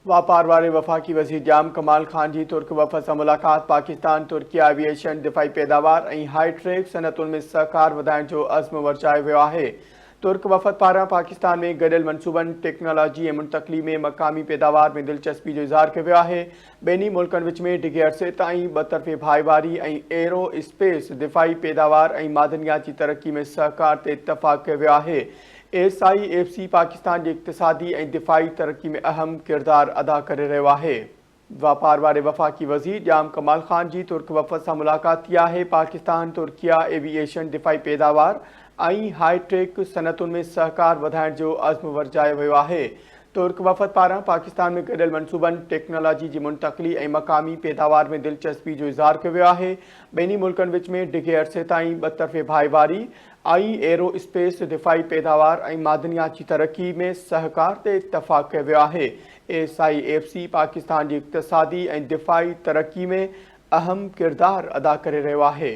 वापार वारे वफाकी वज़ीर जाम कमाल खान जी तुर्क वफ़द सां मुलाक़ात। पाकिस्तान तुर्की एविएशन दिफ़ाई पैदावार ऐं हाई टेक सनतुनि में सहकार वधाइण जो अज़्म वरचायो वियो आहे। तुर्क वफ़द पारां पाकिस्तान में गॾियल मनसूबनि, टेक्नोलॉजी ऐं मुंतक़िली में मक़ामी पैदावार में दिलचस्पी जो इज़हार कयो वियो आहे। ॿिन्ही मुल्कनि विच में डिघे अरसे ताईं ॿतरफ़े भाईवारी ऐं एरो स्पेस, दिफ़ाई पैदावार ऐं मादनियाती तरक़ी में सहकार ते इतफ़ाक़ कयो वियो आहे। SIFC पाकिस्तान जी इक़्तिसादी ऐं दिफ़ाई तरक़ी में अहम किरदारु अदा करे रहियो आहे। वापार वारे वफ़ाकी वज़ीर जाम कमाल खान जी तुर्क वफ़द सां मुलाक़ात थी आहे। पाकिस्तान तुर्किया एविएशन दिफ़ाई पैदावार ऐं हाई टेक सनतुनि में सहकार वधाइण जो अज़्म वरचायो वियो आहे। तुर्क वफ़द पारां पाकिस्तान में गॾियल मनसूबनि, टेक्नोलॉजी जी मुंतक़िली ऐं मक़ामी पैदावार में दिलचस्पी जो इज़हार कयो वियो आहे। ॿिन्ही मुल्कनि विच में डिघे अरसे ताईं ॿतरफ़े भाईवारी ऐं एरो स्पेस, दिफ़ाई पैदावार ऐं मादनियाती तरक़ी में सहकार ते इतफ़ाक़ कयो वियो आहे। SIFC पाकिस्तान जी इक़्तिसादी ऐं दिफ़ाई तरक़ी में अहम किरदारु अदा करे रहियो आहे।